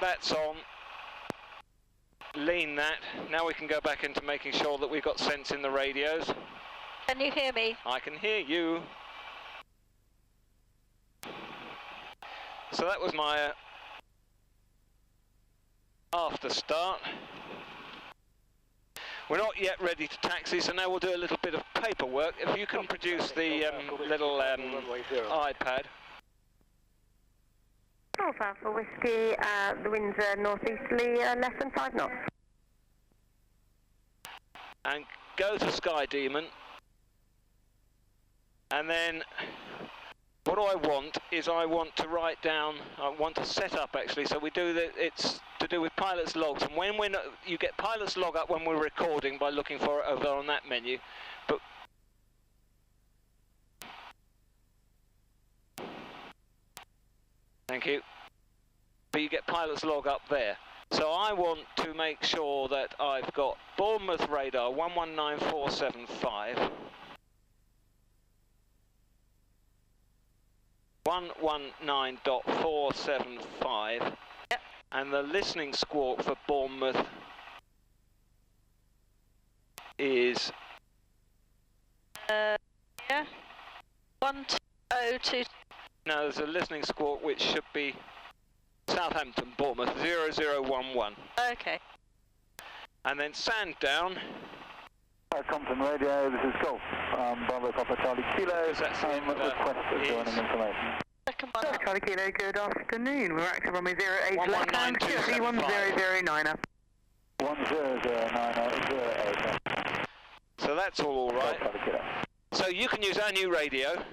that's on. Lean that. Now we can go back into making sure that we've got sense in the radios. Can you hear me? I can hear you. So that was my after start. We're not yet ready to taxi, so now we'll do a little bit of paperwork. If you can produce the little iPad. Golf Alpha Whiskey, the winds are northeasterly, less than 5 knots. And go to Sky Demon. And then what I want is I want to write down, I want to set up actually, so we do that, it's to do with pilot's logs, and when we're not, you get pilot's log up when we're recording by looking for it over on that menu, but thank you, but you get pilot's log up there. So I want to make sure that I've got Bournemouth radar 119475, 119.475, yep. And the listening squawk for Bournemouth is yeah, 120. no, there's a listening squawk which should be Southampton, Bournemouth 0011. Okay. And then Sandown. Compton radio, this is Golf. Bravo Papa Charlie Kilo. Request for joining information. Second one up. Charlie Kilo, good afternoon. We're active on my 08 left hand, QC 1009. 1009. So that's all right. So you can use our new radio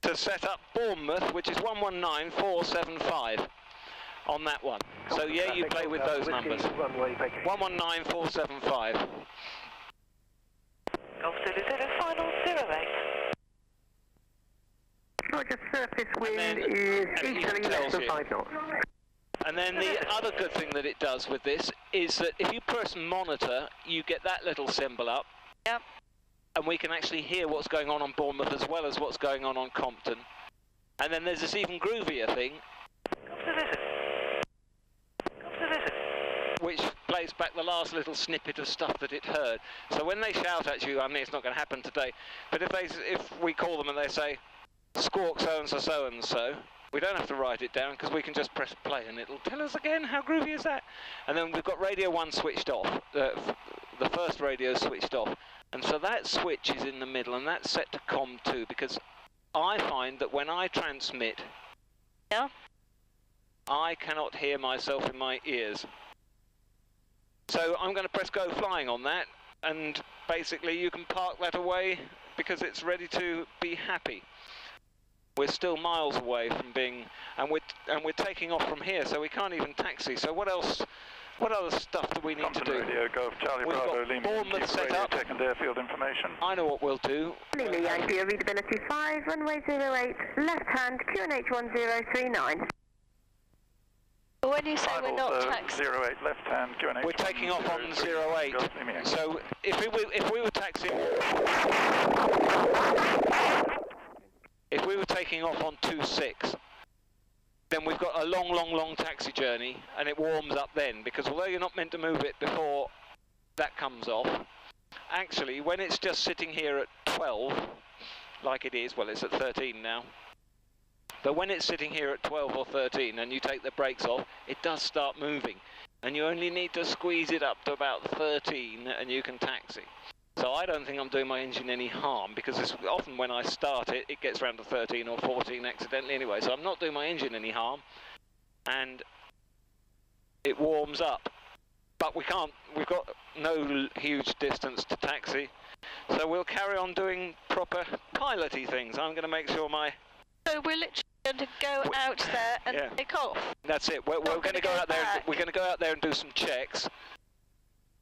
to set up Bournemouth, which is 119475 on that one. So yeah, you play with those numbers. 119475. Golf Zulu Zulu, final 08. Roger, surface wind is easterly less than 5 knots. And then the other good thing that it does with this is that if you press monitor, you get that little symbol up. Yep. And we can actually hear what's going on Bournemouth as well as what's going on Compton. And then there's this even groovier thing, which plays back the last little snippet of stuff that it heard. So when they shout at you, I mean, it's not going to happen today, but if we call them and they say, squawk so-and-so, so-and-so, we don't have to write it down because we can just press play and it'll tell us again. How groovy is that? And then we've got radio 1 switched off, the first radio switched off. And so that switch is in the middle and that's set to COM 2 because I find that when I transmit, Yeah. I cannot hear myself in my ears. So I'm going to press go flying on that, and basically you can park that away because it's ready to be happy. We're still miles away from being, and we're taking off from here, so we can't even taxi. So what else? What other stuff do we need to do? Radio, Golf Charlie We've Bravo, got Lima, Bournemouth set up. Tech and airfield information. I know what we'll do. Lily Yankee, readability 5, runway 08, left hand, QNH 1039. But when you say we're not taxing, 08 left hand, QNH. We're taking off on 08. So if we were taxiing, if we were taking off on 26, then we've got a long taxi journey, and it warms up then, because although you're not meant to move it before that comes off, actually when it's just sitting here at 12, like it is, well it's at 13 now, but when it's sitting here at 12 or 13 and you take the brakes off, it does start moving, and you only need to squeeze it up to about 13 and you can taxi. So I don't think I'm doing my engine any harm, because it's often when I start it, it gets around to 13 or 14 accidentally anyway, so I'm not doing my engine any harm, and it warms up. But we've got no huge distance to taxi, so we'll carry on doing proper piloty things. I'm going to make sure so we're literally going to go out there and take off. That's it. We're going to go out there. We're going to go out there and do some checks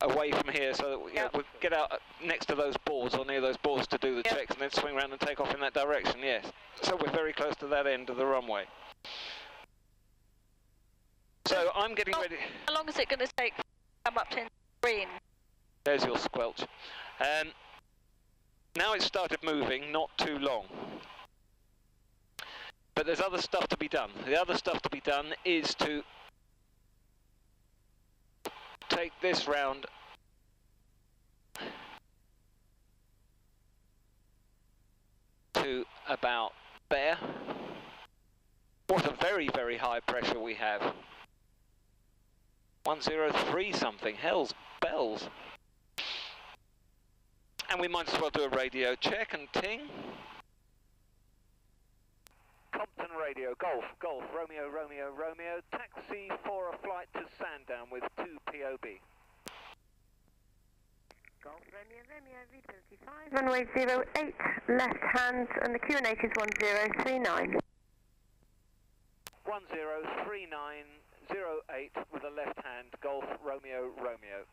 away from here, so that we'll get out next to those boards or near those boards to do the checks, and then swing around and take off in that direction. Yes. So we're very close to that end of the runway. So I'm getting ready. How long is it going to take to come up to green? There's your squelch. Now it's started moving, not too long. But there's other stuff to be done. The other stuff to be done is to take this round to about there. What a very, very high pressure we have. 103 something, hell's bells. And we might as well do a radio check and ting. Compton radio, Golf, Golf, Romeo, Romeo, Romeo, taxi for a flight to Sandown with 2 POB. Golf, Romeo, Romeo, V35, runway 08, left hand, and the QNH is 1039. 103908 with a left hand, Golf, Romeo, Romeo.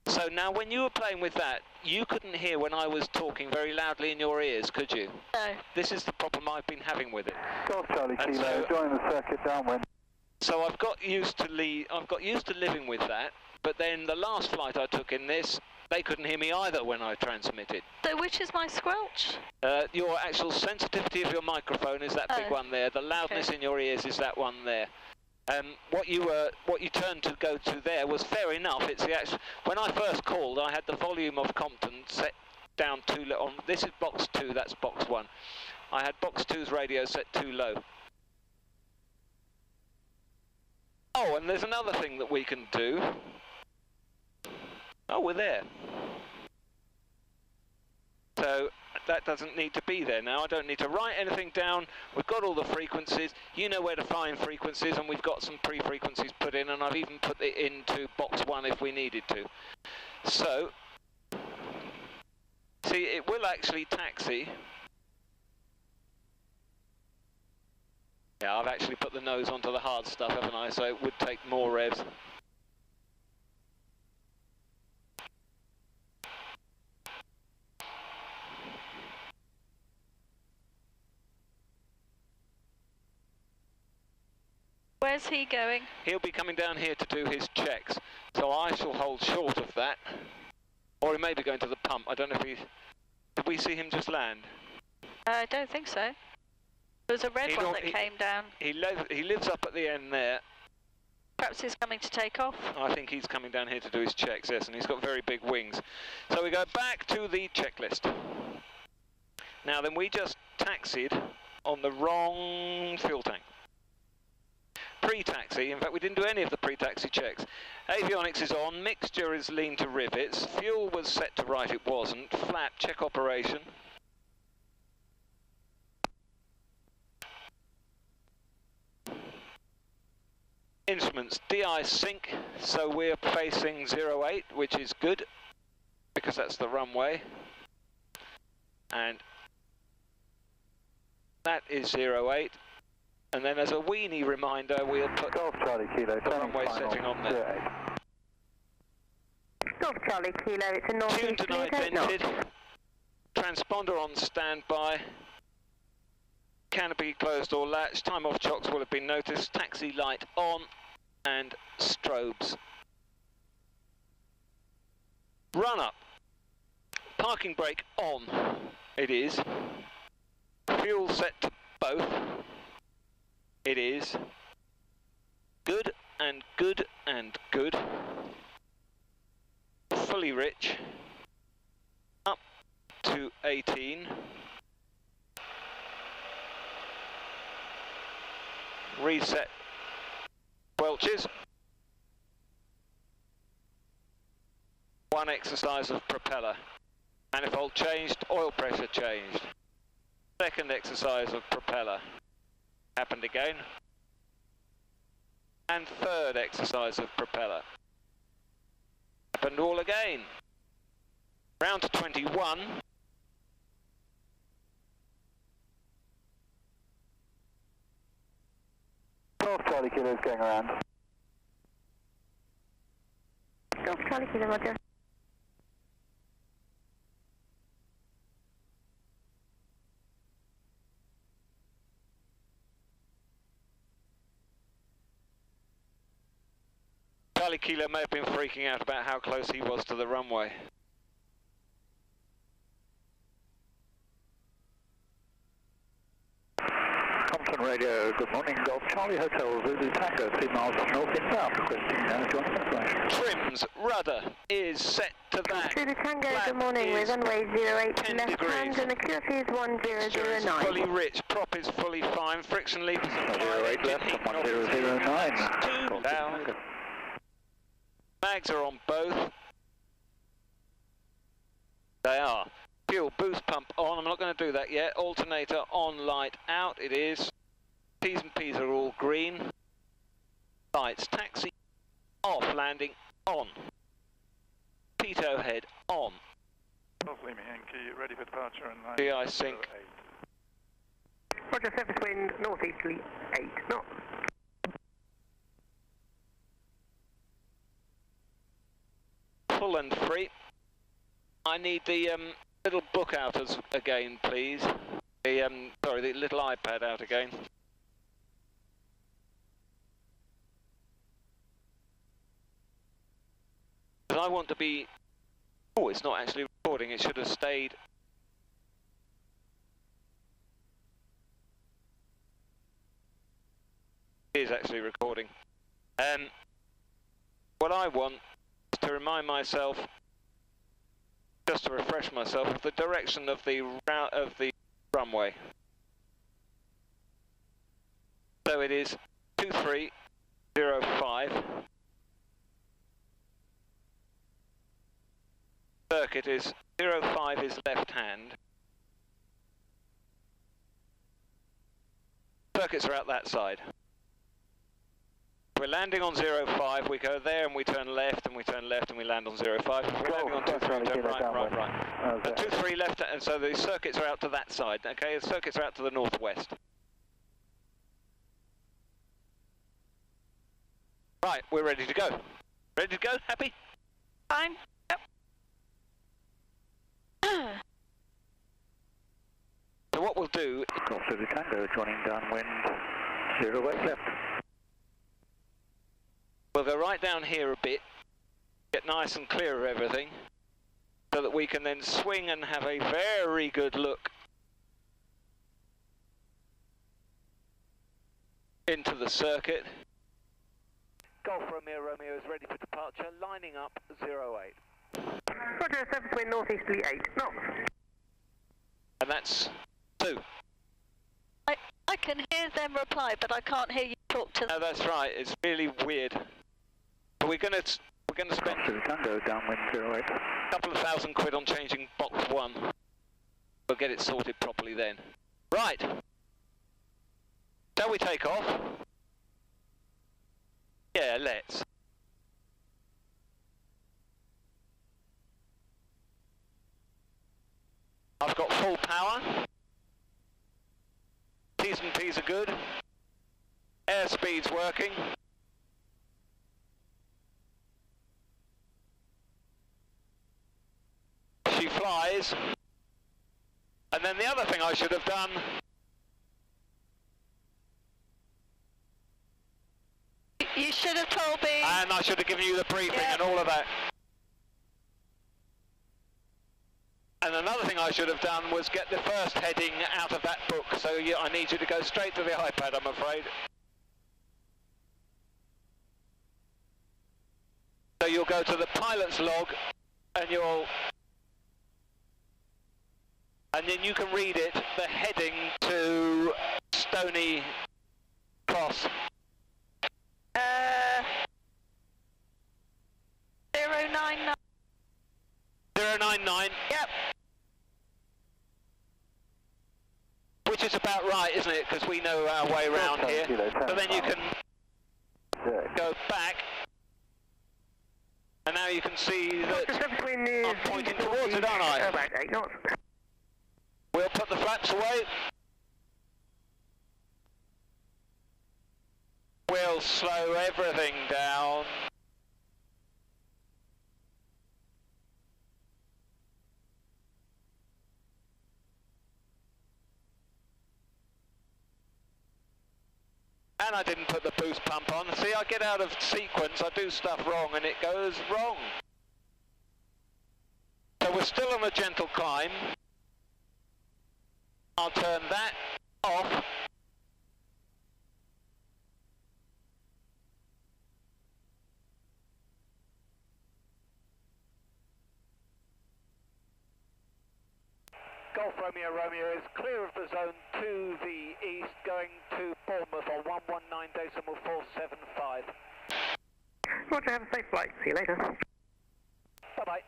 So now when you were playing with that, you couldn't hear when I was talking very loudly in your ears, could you? No. This is the problem I've been having with it. Golf Charlie And Kilo, so- join the circuit downwind. So I've got used to living with that, but then the last flight I took in this, they couldn't hear me either when I transmitted. So which is my squelch? Your actual sensitivity of your microphone is that big Oh. one there. The loudness Okay. in your ears is that one there. What you turned to go to there was fair enough. It's the actual. When I first called, I had the volume of Compton set down too low. This is box 2. That's box 1. I had box 2's radio set too low. Oh, and there's another thing that we can do. Oh, we're there. So that doesn't need to be there now. I don't need to write anything down. We've got all the frequencies. You know where to find frequencies, and we've got some pre-frequencies put in, and I've even put it into box 1 if we needed to. So, see, it will actually taxi. Yeah, I've actually put the nose onto the hard stuff, haven't I? So it would take more revs. Where's he going? He'll be coming down here to do his checks, so I shall hold short of that. Or he may be going to the pump. I don't know if he... Did we see him just land? I don't think so. There was a red one that came down. He lives up at the end there. Perhaps he's coming to take off. I think he's coming down here to do his checks, yes, and he's got very big wings. So we go back to the checklist. Now then, we just taxied on the wrong fuel tank. Pre-taxi, in fact we didn't do any of the pre-taxi checks. Avionics is on, mixture is lean to rivets, fuel was set to right, it wasn't, flat, check operation. Instruments, DI sync, so we're facing 08, which is good, because that's the runway. And that is 08. And then as a weenie reminder, we'll put Golf Charlie Kilo, the runway setting on there. Golf Charlie Kilo, it's a Tuned northeast and lead, 8 knots. identified. Transponder on standby. Canopy closed or latched. Time off chocks will have been noticed. Taxi light on and strobes. Run up. Parking brake on. It is. Fuel set to both. It is. Good and good and good. Fully rich. Up to 18. Reset welches. One exercise of propeller. Manifold changed, oil pressure changed. Second exercise of propeller. Happened again. And third exercise of propeller. Happened all again. Round to 21. Golf Charlie Kilo is going around. Golf Charlie Kilo, roger. Charlie Kilo may have been freaking out about how close he was to the runway. Compton Radio, good morning. Golf Charlie Hotel, Zulu Tango, 3 miles north and south. Joining information. Trims, rudder is set to that. Zulu Tango, Flat good morning, with runway 08 10 left degrees. hand and the QFE is 1009. Fully rich, prop is fully fine, friction leak is 08 left and 1009. Two down. Mags are on both. They are. Fuel boost pump on. I'm not going to do that yet. Alternator on, light out. It is. T's and P's are all green. Lights. Taxi off. Landing on. Pitot head on. Lima Yankee, ready for departure and GI sync. Roger, surface wind northeasterly 8 knots. Full and free. I need the little book out again, please. The sorry, the little iPad out again. I want to be. Oh, it's not actually recording. It should have stayed. It is actually recording. What I want is to remind myself, just to refresh myself, of the direction of the runway. So it is 2305. Circuit is 05 is left hand. Circuits are out that side. We're landing on 05, we go there and we turn left and we turn left and we land on 05. We're landing on 23, turn right. Okay. 23 left, and so the circuits are out to that side, okay? The circuits are out to the northwest. Right, we're ready to go. Ready to go? Happy? Fine. Yep. So what we'll do... Golf Zulu Tango, joining downwind, 08 left. We'll go right down here a bit, get nice and clear of everything, so that we can then swing and have a very good look into the circuit. Golf Romeo is ready for departure, lining up 08. Roger, surface wind northeasterly 8 knots. And that's 2. I can hear them reply, but I can't hear you talk to them. No, that's right. It's really weird. But we're gonna spend Zulu Tango, downwind 08. a couple of £1,000 on changing box 1. We'll get it sorted properly then. Right. Shall we take off? Yeah, let's. I've got full power. T's and P's are good. Airspeed's working. She flies. And then the other thing I should have done, You should have told me. and I should have given you the briefing Yeah. and all of that. And another thing I should have done was get the first heading out of that book. So I need you to go straight to the iPad, I'm afraid. So you'll go to the pilot's log, and then you can read it, the heading to Stony Cross. 099. 099. Yep. Which is about right, isn't it? Because we know our way around here. So then you can go back. And now you can see that I'm pointing towards it, aren't I? About 8 knots. We'll put the flaps away. We'll slow everything down. And I didn't put the boost pump on. See, I get out of sequence, I do stuff wrong and it goes wrong. So we're still on a gentle climb. I'll turn that off. Romeo Romeo is clear of the zone to the east, going to Bournemouth on 119.475. Roger, have a safe flight. See you later. Bye-bye.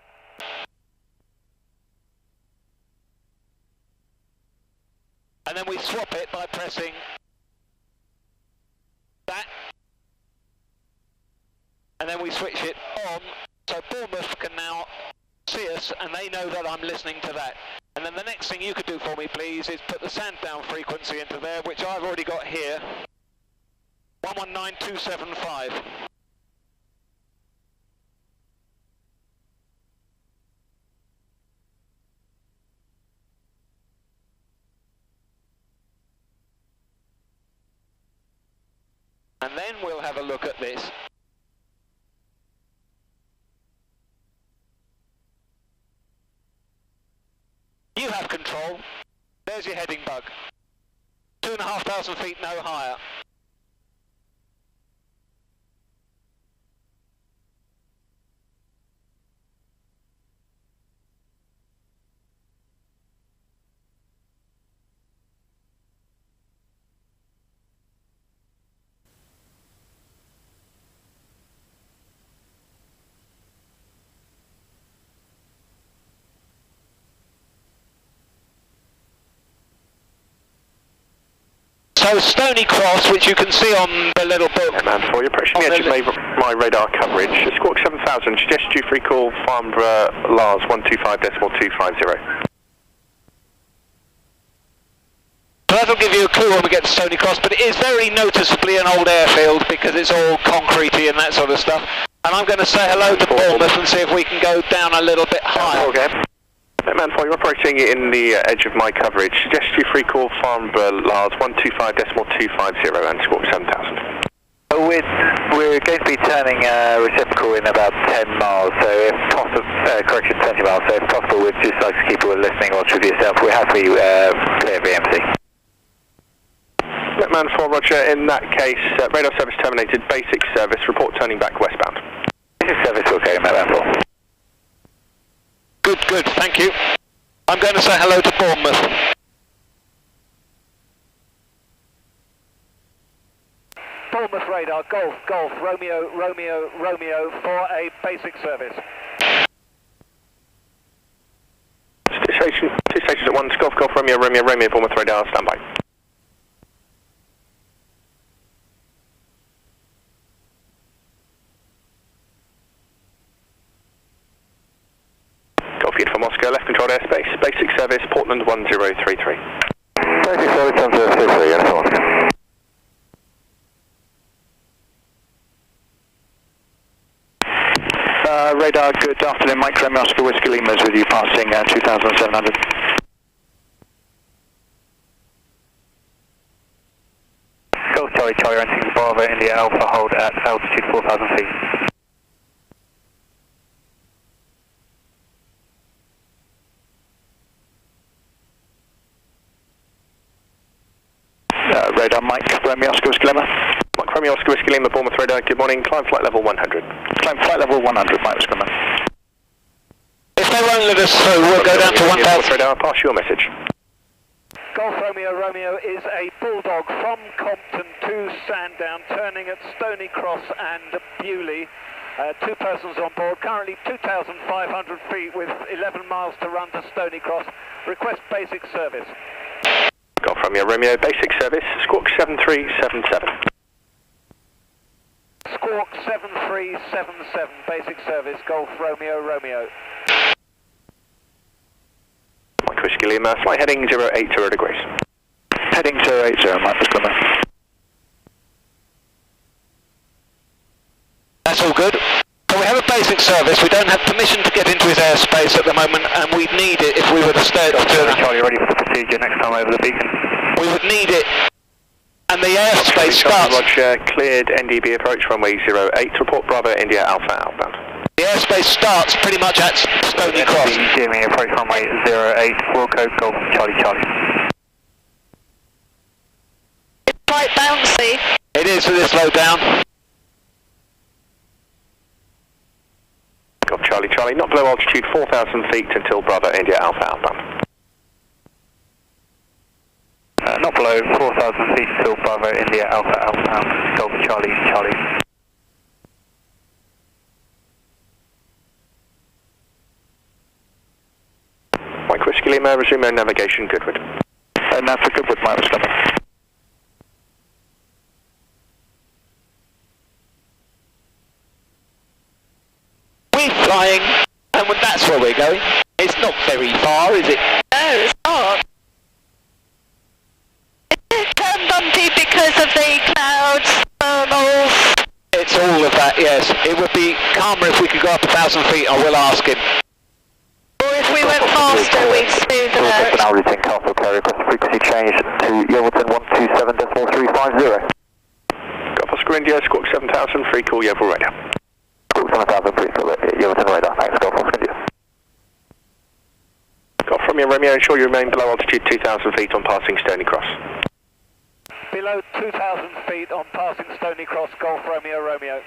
And then we swap it by pressing that. And then we switch it on, so Bournemouth can now see us and they know that I'm listening to that. And then the next thing you could do for me, please, is put the Sandown frequency into there, which I've already got here. 119.275. And then we'll have a look at this. You have control. There's your heading bug. 2,500 feet, no higher. So Stony Cross, which you can see on the little book. Man, for your approaching the edge of my radar coverage. Squawk 7000, suggest you free call Farnborough Lars 125.250. So that'll give you a clue when we get to Stony Cross, but it is very noticeably an old airfield because it's all concretey and that sort of stuff. And I'm going to say hello to Bournemouth and see if we can go down a little bit higher. Okay. Man, for you're operating in the edge of my coverage. Suggest you free call Farnborough Lars 125.250 and squawk 7000. We're going to be turning reciprocal in about 10 miles, so if possible, correction, 20 miles, so if possible, we'd just like to keep people listening or with yourself. We're happy clear VMC. Man 4, Roger. In that case, radar service terminated, basic service, report turning back westbound. Basic service, okay, Man 4. Good, good, thank you. I'm going to say hello to Bournemouth. Bournemouth radar, Golf, Romeo for a basic service. Two stations at once, Golf, Romeo, Bournemouth radar, standby. For Moscow, left controlled airspace, basic service, Portland 1033. Basic service, 1033, uniform. Radar, good afternoon, Mike Romeo Oscar Whiskey Lima is with you, passing 2,700. Golf Charlie, entering Bravo, India Alpha, hold at altitude 4,000 feet. Radar, Mike Romeo Oscar Whiskey Lima. Mike Romeo Oscar Whiskey Lima, Bournemouth radar, good morning, climb flight level 100. Climb flight level 100, Mike Whiskey Lima. If they won't let us through, we'll go down to 1,000. Radar, pass your message. Golf Romeo is a Bulldog from Compton to Sandown, turning at Stony Cross and Beaulieu. 2 persons on board, currently 2,500 feet with 11 miles to run to Stony Cross. Request basic service. Golf Romeo, basic service, squawk 7377. Squawk 7377, basic service, Golf Romeo. Mike Whiskey Lima, flight heading 080 degrees. Heading 080, Mike Whiskey Lima. That's all good. So we have a basic service, we don't have permission to get into his airspace at the moment, and we'd need it if we were to stay at Altona. Charlie, ready for the procedure next time over the beacon. We would need it, and the airspace starts... Roger, cleared NDB approach runway 08, report Bravo India Alpha outbound. The airspace starts pretty much at Stony Cross. Jimmy, approach runway 08, Royal Code Golf Charlie. It's quite bouncy. It is with this low down. Golf Charlie, not below altitude 4,000 feet until Bravo India Alpha outbound. not below 4,000 feet till Bravo India Alpha outbound, Golf Charlie Charlie. Mike Whiskey Lima, resume air navigation, Goodwood. Now for Goodwood, Mike was coming. We're flying, and that's where we're going. It's not very far, is it? No, it's not. It's turned bumpy because of the clouds, thermals. It's all of that, yes. It would be calmer if we could go up 1,000 feet, I will ask him. Or if we went faster, we'd smooth it out. Now routing Castle Carrier, across frequency change to Yeovilton 127.350. Golf Oscar India, Squawk 7000, free call Yeovil radar. Squawk 7000, free call Yeovilton radar. Thanks, Golf Oscar India. Golf Romeo Romeo, ensure you remain below altitude 2,000 feet on passing Stony Cross. Below 2,000 feet on passing Stony Cross, Golf Romeo Romeo.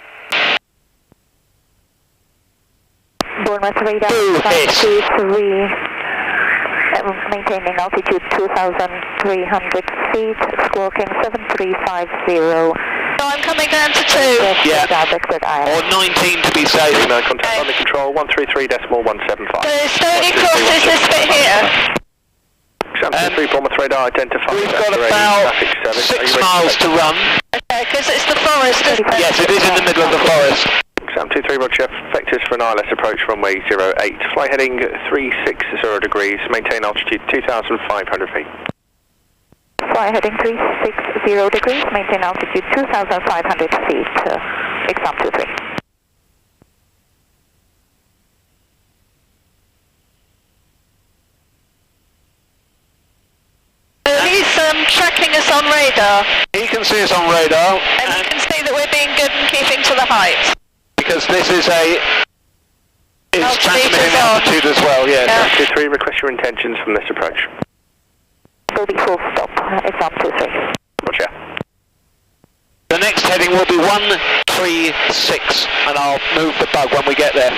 Bournemouth radar, 523, maintaining altitude 2,300 feet, squawking 7350. So I'm coming down to 2. Yeah. Or Or 19 to be safe. No contact under control, 133.175. So Stony Cross is this bit here. Sam 3 Bournemouth radar identified. We've got about 6 miles to run. Okay, because it's the forest, isn't it? Yes, it is in the middle of the forest. Sam 23 Roger, vectors for an ILS approach runway 08. Fly heading 360 degrees, maintain altitude 2,500 feet. Fly heading 360 degrees, maintain altitude 2,500 feet, exam 23. He's tracking us on radar. He can see us on radar. And you can see that we're being good and keeping to the height. Because this is it's Altitude transmitting is on. altitude as well, yes. Yeah. 23, request your intentions from this approach. Will be full stop, exam 23. Roger. The next heading will be 136, and I'll move the bug when we get there.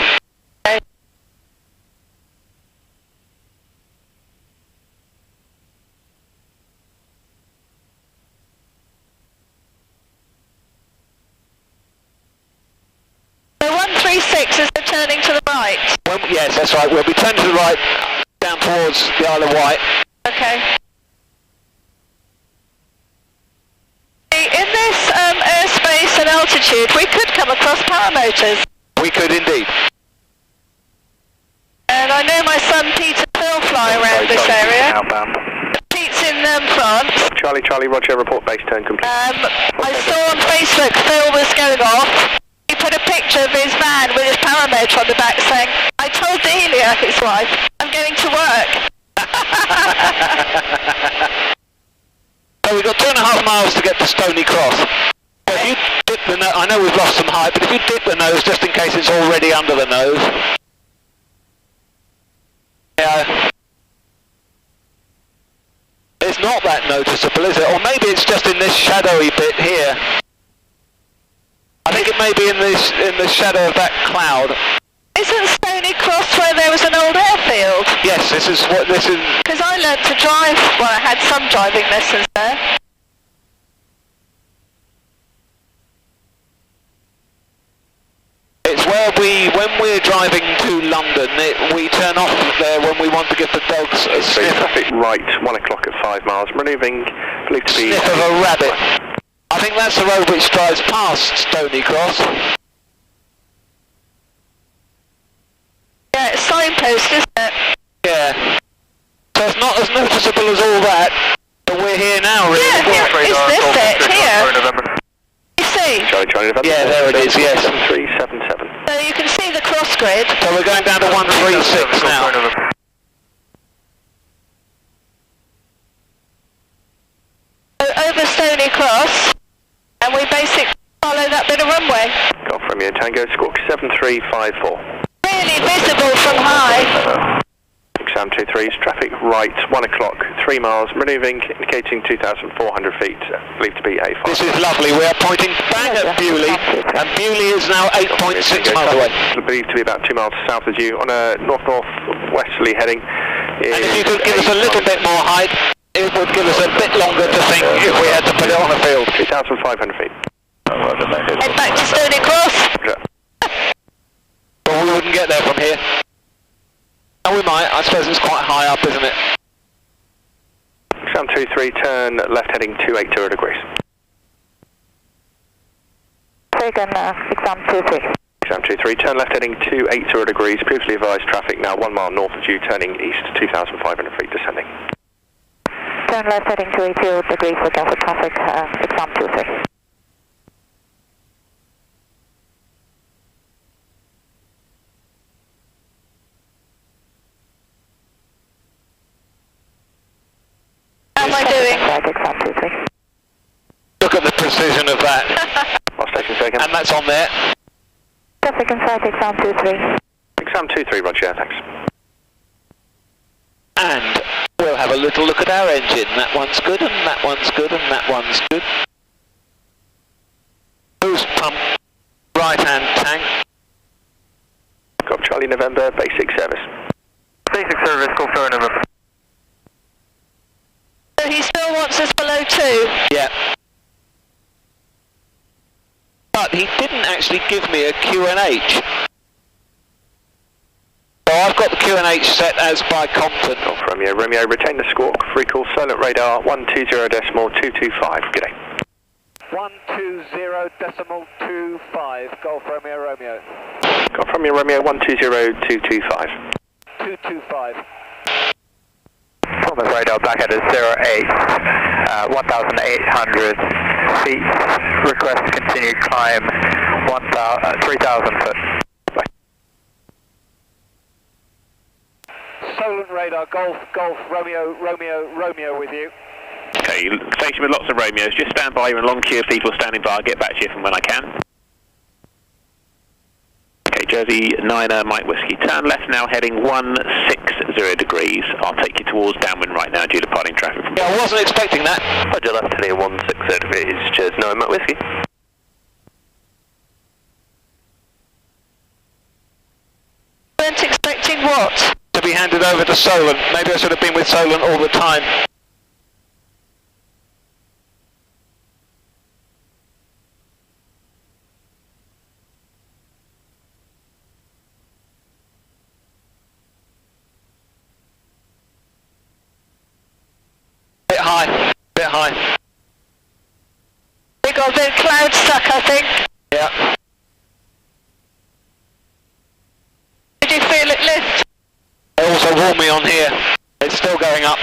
So 136 is the turning to the right. Yes, that's right. We'll be turning to the right, down towards the Isle of Wight. Okay. In this airspace and altitude, we could come across paramotors. We could indeed. And I know my son Peter will fly around this area. Outbound. Pete's in France. Charlie Charlie Roger, report base turn complete. I saw on Facebook Phil was going off. He put a picture of his van with his paramotor on the back saying, I told Delia, his wife, I'm going to work. So we've got 2.5 miles to get to Stony Cross. So if you dip the nose, I know we've lost some height, but if you dip the nose just in case it's already under the nose. Yeah. It's not that noticeable, is it? Or maybe it's just in this shadowy bit here. I think it may be in the shadow of that cloud. Isn't Stony Cross where there was an old airfield? Yes, this is what this is. Because I learnt to drive, well, I had some driving lessons there. It's where when we're driving to London, we turn off there when we want to give the dogs a sniff. Traffic right, 1 o'clock at 5 miles, manoeuvring, believed to be... Sniff of a rabbit. I think that's the road which drives past Stony Cross. Yeah, it's signpost, isn't it? Yeah. So it's not as noticeable as all that, but we're here now, really. Yeah, is this it? Here? You see? Charlie November. Yeah, there it is, yes. 7377. So you can see the cross grid. So we're going down to 136 now. So over Stony Cross, and we basically follow that bit of runway. Golf Romeo Tango, Squawk 7354. Really visible from high. Exam 23 is traffic right, 1 o'clock, 3 miles, manoeuvring, indicating 2,400 feet, believed to be A5. This is lovely. We are pointing bang at Beaulieu, and Beaulieu is now 8.6 miles away. Believed to be about 2 miles south of you on a north-northwesterly heading. And if you could give us a little bit more height, it it would give us a bit longer to think if we had to put it on the field. 3,500 feet. Head back to Stony Cross. But we wouldn't get there from here. And we might, I suppose it's quite high up, isn't it? Exam 23, turn left heading 280 degrees. Taken, exam 23. Exam 23, turn left heading 280 degrees. Previously advised traffic now 1 mile north of you, turning east 2,500 feet, descending. Turn left heading 280 degrees for Delta traffic, exam 23. How am I doing? Look at the precision of that. Station second. And that's on there. Traffic inside exam 23. Exam 23, roger, yeah, thanks. And we'll have a little look at our engine. That one's good, and that one's good, and that one's good. Boost pump, right-hand tank. Got Charlie November, basic service. Basic service, call for November. So he still wants us below 2? Yeah. But he didn't actually give me a Q&H. So I've got the Q&H set as by Compton. Golf Romeo, Romeo, retain the squawk. Free call, Solent radar, 120.225. Good day. 120.25, Golf Romeo, Romeo. Golf Romeo, Romeo, 120.225. 225. Bournemouth radar, back at 08, 1,800 feet. Request continued climb, 3,000 foot. Solent radar, Golf, Romeo, Romeo, Romeo with you. Okay, station with lots of Romeos. Just stand by. You're in a long queue of people standing by. I'll get back to you from when I can. Okay, Jersey 9 Mike Whiskey. Turn left now, heading 160 degrees. I'll take you towards downwind right now due to parting traffic. Yeah, I wasn't expecting that. Roger, left heading 160 degrees. Jersey 9 Mike Whiskey. Weren't expecting what? To be handed over to Solent. Maybe I should have been with Solent all the time. Bit high. We got a bit cloud stuck, I think. Yeah. Did you feel it lift? They also warned me on here. It's still going up.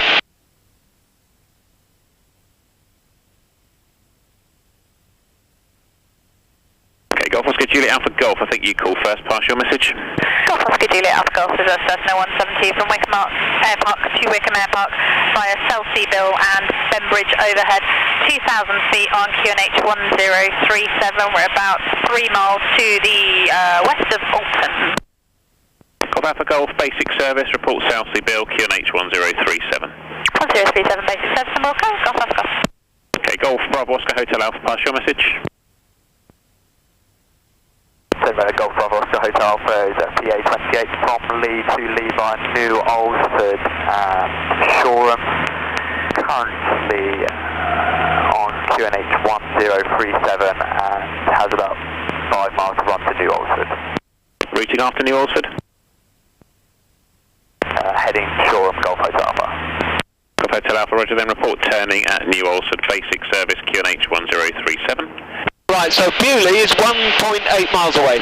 Okay, Golf Oscar Juliet Alpha Golf. I think you call first. Pass your message. Golf Oscar Juliet Alpha Golf is Cessna 170 from Wickham Air Park to Wickham Air Park via Selseyville and Bembridge overhead. 2,000 feet on QNH 1037. We're about 3 miles to the west of Alton. Golf Alpha Golf, basic service. Report Selseyville, QNH 1037. 1037, basic service, and welcome. Golf Alpha Golf. Okay, Golf Bravo Oscar Hotel Alpha. Pass your message. Golf Bravo Oscar Hotel Alpha is at PA 28 from Lee to Levi, New Alsford and Shoreham. Currently on QNH 1037 and has about 5 miles to run to New Alsford. Routing after New Alsford. Heading Shoreham, Golf Hotel Alpha. Golf Hotel Alpha, roger, then report turning at New Alsford, basic service QNH 1037. Right, so Beaulieu is 1.8 miles away.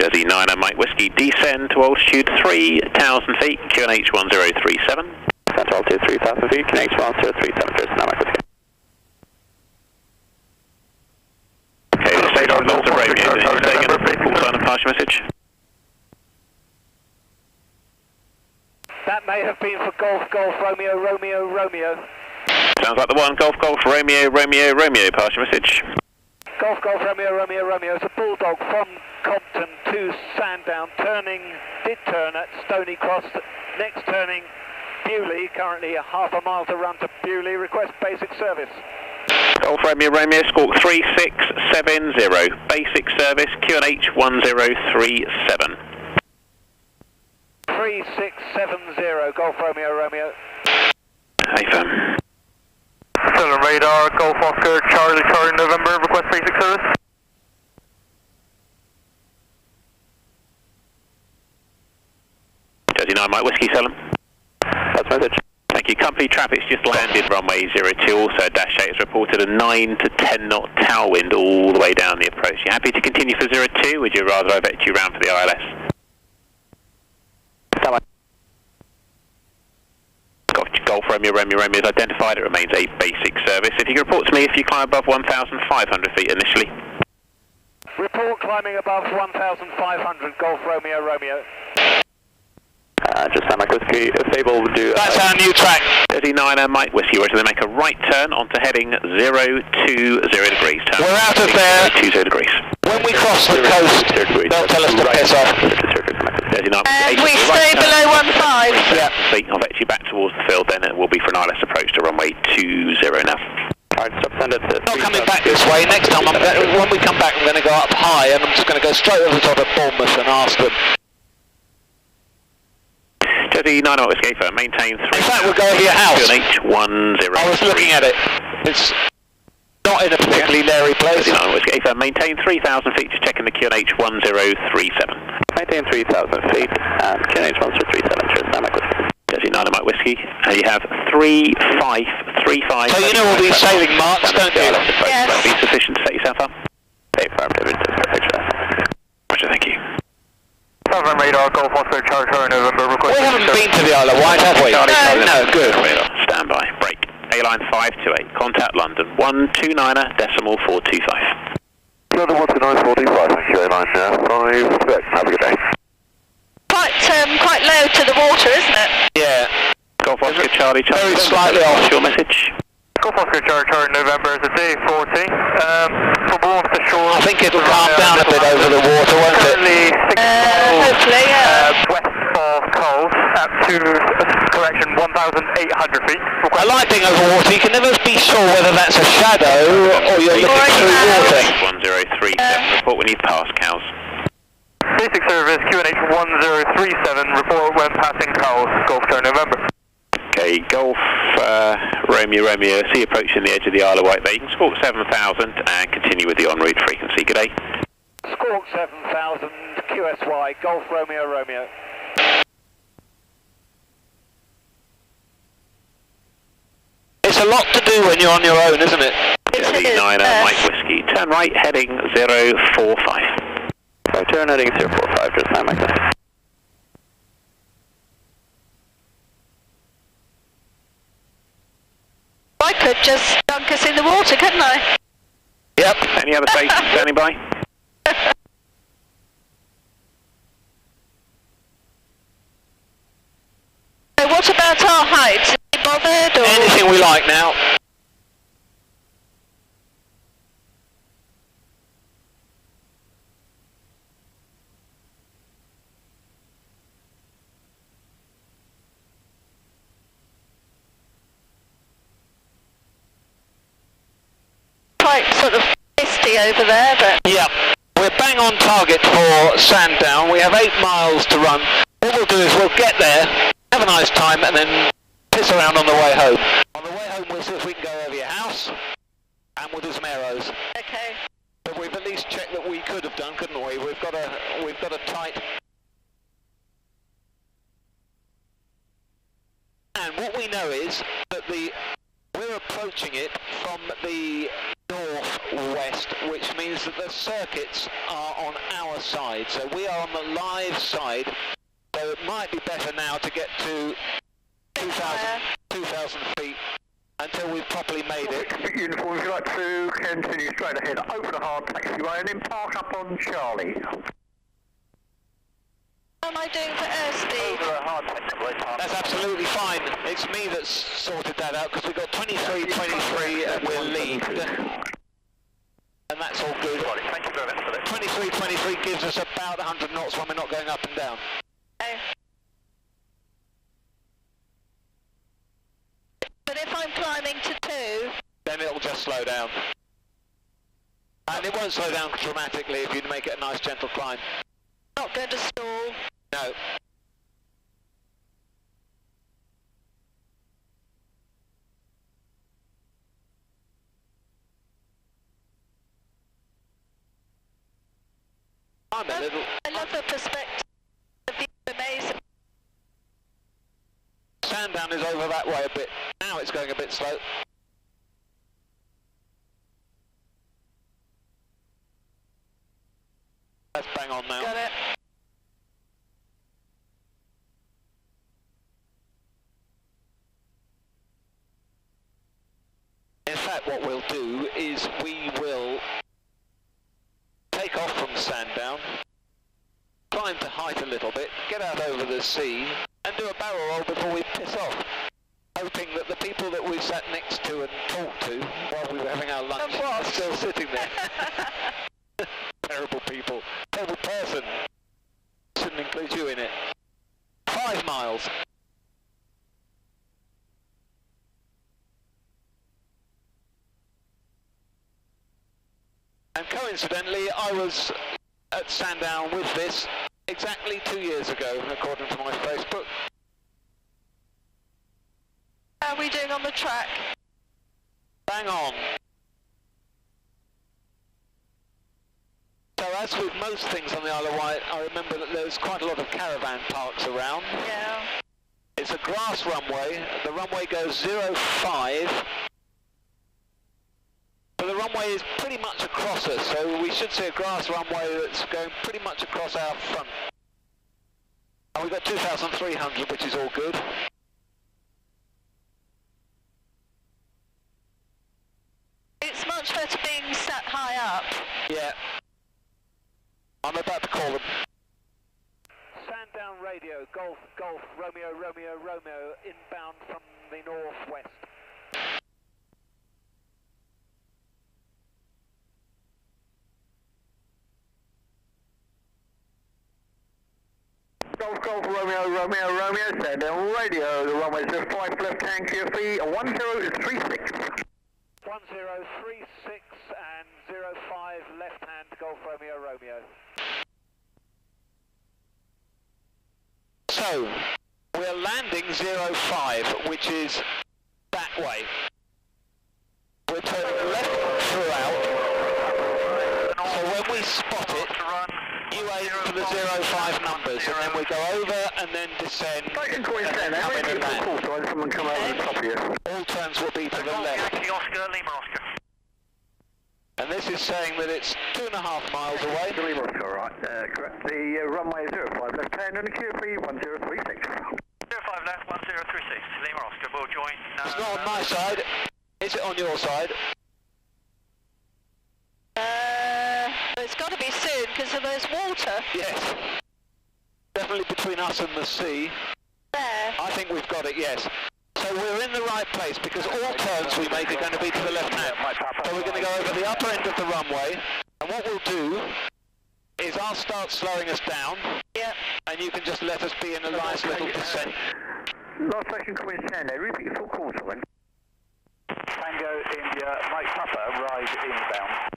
Jersey 9 Mike Whiskey, descend to altitude 3,000 feet, QNH 1037. Central altitude 3,000 feet, QNH 1037, Jersey 9 Mike Whiskey. Okay, the station with lots of Romeo. Stay again, full sign and pass your message. That may have been for Golf, Romeo, Romeo, Romeo. Sounds like the one. Golf, Romeo, Romeo, Romeo. Pass your message. Golf, Romeo, Romeo, Romeo. It's a Bulldog from Compton to Sandown. Did turn at Stony Cross. Next turning, Beaulieu. Currently half a mile to run to Beaulieu. Request basic service. Golf, Romeo, Romeo. Squawk 3670. Basic service QNH 1037. 3670. Golf, Romeo, Romeo. Whiskey firm. Solent radar, Golf Oscar, Charlie November, request basic service. Jersey 9 Mike Whiskey, Solent. That's message. Thank you. Company traffic's just landed runway 02. Also, Dash 8 has reported a 9 to 10 knot tail wind all the way down the approach. You happy to continue for 02? Would you rather I vet you round for the ILS? Golf Romeo is identified. It remains a basic service. If you can report to me if you climb above 1,500 feet initially. Report climbing above 1,500, Golf Romeo. Just Mike Whiskey, if able to do... That's our new track. 39 Mike Whiskey, we're going to make a right turn onto heading 020 degrees. Turn We're out of there. 20 degrees. When we cross the coast, they'll tell us to piss off. 39 And we stay below 15. Yeah. I'll vet you back towards the field, then it will be for an ILS approach to runway 20 now. Alright, stop, send it to... Not coming back this way. Next time, when we come back, I'm going to go up high, and I'm just going to go straight over the top of Bournemouth and ask them. Jersey 9 Whiskey firm, maintain 3. In fact, we'll go over your house. H10. I was looking at it. It's not in a particularly leery place. Jersey 9 Whiskey firm, maintain 3,000 feet, just checking the QNH 1037. Maintain 3,000 feet, and QNH 1037, cheers, Mike Whiskey. Jersey 9 Mike Whiskey, you have 3535. So you know all these sailing marks, don't you? Yes. That'll be sufficient to set yourself up. Affirmative, just perfect. Roger, thank you. Southern radar, Golf Oscar, Charlie November, request. We haven't been to the Isle of Wight, have we? No, good. Radar, stand by, break. A-line 528, contact London, 129.425. London 129.425, thank you, A-line 5, have a good day. Quite low to the water, isn't it? Yeah. Golf Oscar, Charlie, Very slightly off. Your message. Golf Oscar, Charlie November, it's a day 40. From Bournemouth to shore. I think it'll calm down a bit over the water, won't it? Currently 6 Hopefully, yeah. west of Coles, up to, correction, 1,800 feet. I like being over water. You can never be sure whether that's a shadow or you're looking through water. 1037, report when you pass cows. Basic service, QNH 1037, report when passing Coles, Golf Charlie November. Okay, Golf Romeo, see you approaching the edge of the Isle of Wight there. You can squawk 7,000 and continue with the en route frequency. Good day. Squawk 7,000, QSY, Golf Romeo. It's a lot to do when you're on your own, isn't it? Jersey 9 Mike Whiskey, turn right heading 045. So turn heading 045, just Mike Whiskey. I could just dunk us in the water, couldn't I? Yep. Any other bases standing by? So what about our height? Are you bothered or? Anything we like now. Quite sort of misty over there, but... Yeah. We're bang on target for Sandown. We have 8 miles to run. What we'll do is we'll get there, have a nice time, and then piss around on the way home. On the way home, we'll see if we can go over your house, and we'll do some arrows. Okay. But we've at least checked that we could have done, couldn't we? We've got a tight... And what we know is that we're approaching it from the northwest, which means that the circuits are on our side. So we are on the live side. So it might be better now to get to 2,000 feet until we've properly made it. Uniform, would you like to continue straight ahead over the hard taxiway and then park up on Charlie? What am I doing for airspeed? That's absolutely fine. It's me that's sorted that out because we've got 23.23 and we're lead. And that's all good. Thank you very much for that. 23.23 gives us about 100 knots when we're not going up and down. Okay. But if I'm climbing to 2... Then it'll just slow down. And it won't slow down dramatically if you make it a nice gentle climb. Not going to stall. No. I'm a little... I love the perspective. The view is amazing. Sandown is over that way a bit. Now it's going a bit slow. That's bang on now. Got it. In fact, what we'll do is we will take off from Sandown, climb to height a little bit, get out over the sea, and do a barrel roll before we piss off, hoping that the people that we sat next to and talked to while we were having our lunch are still sitting there. Terrible people. Terrible person. Shouldn't include you in it. 5 miles. And coincidentally, I was at Sandown with this exactly 2 years ago, according to my Facebook. How are we doing on the track? Bang on. So as with most things on the Isle of Wight, I remember that there's quite a lot of caravan parks around. Yeah. It's a grass runway. The runway goes 0.5. But the runway is pretty much across us, so we should see a grass runway that's going pretty much across our front. And we've got 2,300, which is all good. It's much better being sat high up. Yeah. I'm about to call them. Sandown radio, Golf, Golf, Romeo, Romeo, Romeo, inbound from the northwest. Golf, Golf, Romeo, Romeo, Romeo, Sandown radio, the runway 05 left hand QFE 1036. 1036 and 05 left hand, Golf, Romeo, Romeo. So, we're landing 05, which is that way. We're turning left throughout, so when we spot it, you aim for the 05 numbers, and then we go over and then descend, and then come in and land. Someone come over the top of you. All turns will be to the left. Oscar, Lima Oscar. And this is saying that it's 2.5 miles away. Lima Oscar, right, correct. The runway 05 left hand and the QFE 1036. 05 left, 1036, Lima Oscar, we'll join. It's not on my side. Is it on your side? It's got to be soon because there's water Yes. Definitely between us and the sea. there. I think we've got it, yes. So we're in the right place because all turns we make are going to be to the left hand. So we're going to go over the upper end of the runway, and what we'll do is I'll start slowing us down, and you can just let us be in a nice little descent. Last station coming Sandown, repeat your full call to then. Tango, India, Mike Papa, ride inbound.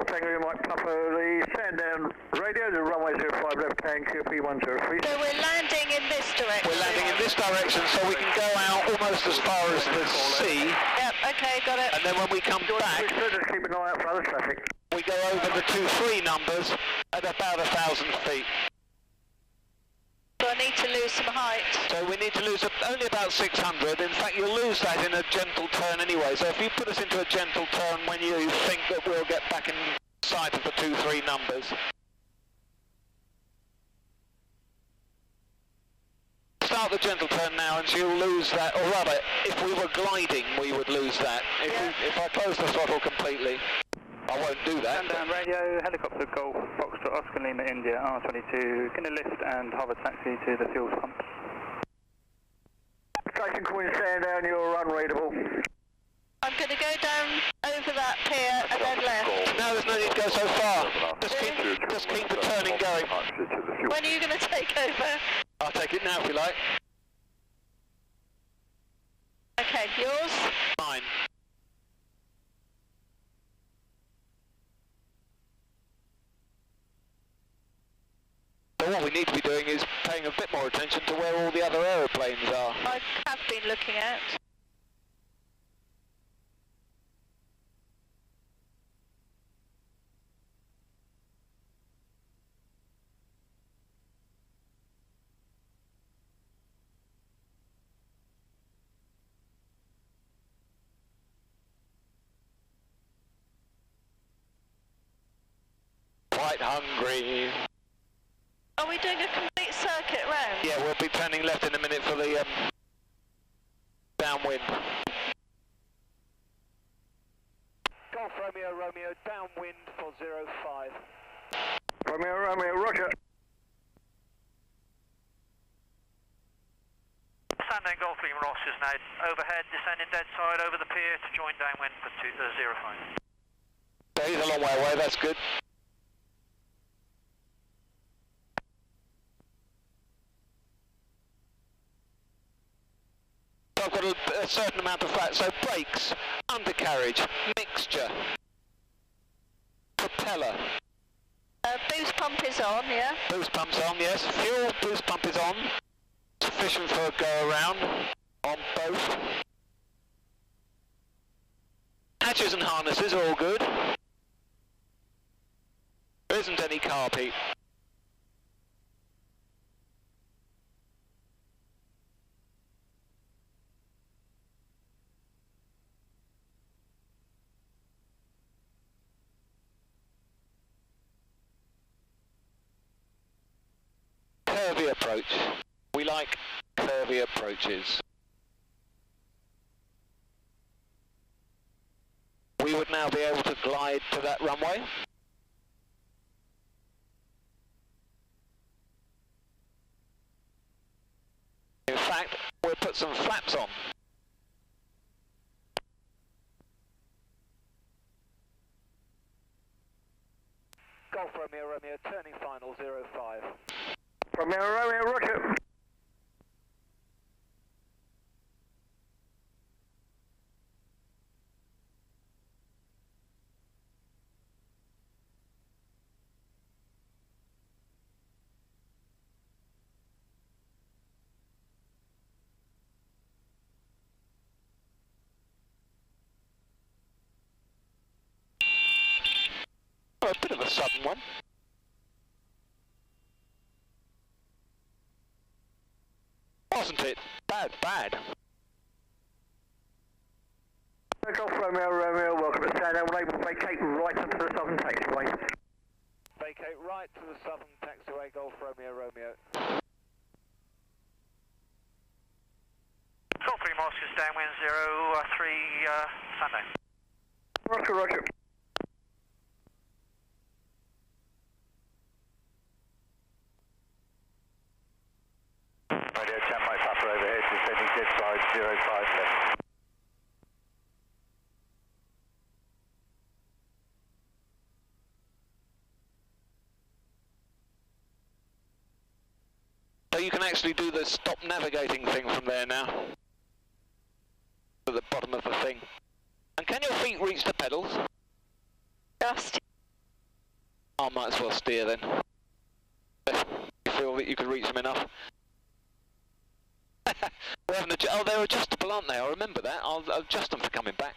Tango, Mike Papa, the Sandown radio, the runway 05 left hand QFE 103. So we're landing in this direction. We're landing in this direction so we can go out almost as far as the sea. Yep, okay, got it. And then when we come back, Just keep an eye out for other traffic. we go over the 2-3 numbers at about 1,000 feet. So I need to lose some height. So we need to lose only about 600. In fact, you'll lose that in a gentle turn anyway. So if you put us into a gentle turn when you think that we'll get back in sight of the 2-3 numbers. Start the gentle turn now and you'll lose that, or rather, if we were gliding, we would lose that. If I close the throttle completely, I won't do that. Sandown radio, helicopter Golf, Foxtrot, Oscar, Lima, India, R22, going to lift and hover taxi to the fuel pump. Station Queen Sandown, you're unreadable. I'm going to go down over that pier and then left. No, there's no need to go so far. Just keep the turning going. When are you going to take over? I'll take it now if you like. Okay, yours? Mine. So what we need to be doing is paying a bit more attention to where all the other aeroplanes are. I have been looking at. quite hungry. Are we doing a complete circuit round? Yeah, we'll be turning left in a minute for the downwind. Golf Romeo, Romeo, downwind for 05. Romeo, Romeo, roger. Sandown Golf Lima Ross is now overhead, descending dead side over the pier to join downwind for 05. So he's a long way away, that's good. So I've got a certain amount of flat, so brakes, undercarriage, mixture, propeller. Boost pump is on, yeah? Boost pump's on, yes. Fuel boost pump is on. Sufficient for a go around on both. Hatches and harnesses are all good. There isn't any carb heat. Curvy approach. We like curvy approaches. We would now be able to glide to that runway. In fact, we'll put some flaps on. Golf Romeo, Romeo, turning final 05. Romeo, Romeo, roger. Oh, a bit of a sudden one. Wasn't it? Bad, bad. Golf Romeo, Romeo, welcome to Sandown. We're able to vacate right onto the southern taxiway. Vacate right to the southern taxiway, Golf Romeo, Romeo. Golf Lima Ross is downwind 03, Sandown. Roger, roger. Radio Chan Mike Papa overhead, descending dead side 05 left. So you can actually do the stop navigating thing from there now. At the bottom of the thing. And can your feet reach the pedals? Just. I might as well steer then. You feel that you could reach them enough. Oh, they're adjustable, aren't they? I remember that. I'll adjust them for coming back.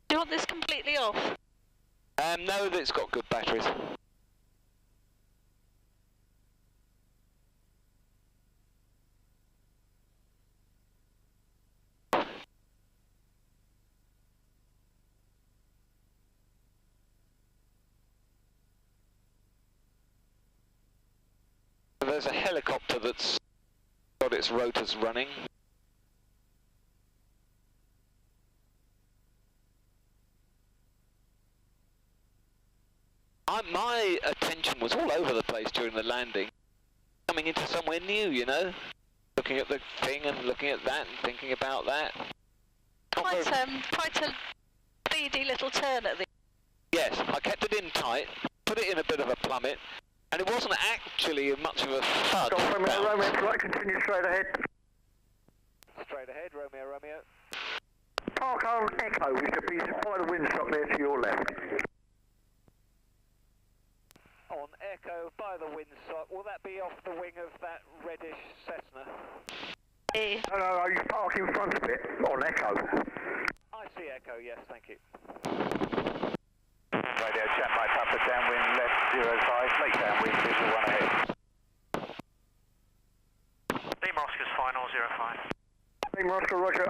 Do you want this completely off? No, it's got good batteries. There's a helicopter that's got its rotors running. My attention was all over the place during the landing. Coming into somewhere new, you know? Looking at the thing and looking at that and thinking about that. Quite a speedy little turn at the... Yes, I kept it in tight, put it in a bit of a plummet, and it wasn't actually much of a thud. Golf Romeo, Romeo, right, continue straight ahead. Straight ahead, Romeo, Romeo. Park on Echo, we should be by the windsock there to your left. On Echo, by the windsock. Will that be off the wing of that reddish Cessna? No, you park in front of it, on Echo. I see Echo, yes, thank you. Radio Chan Mike Papa, downwind left 05, late downwind, visual 1 ahead. Lima Oscar's final 05. Lima Oscar, roger.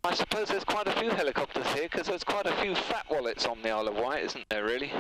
I suppose there's quite a few helicopters here because there's quite a few fat wallets on the Isle of Wight, isn't there really?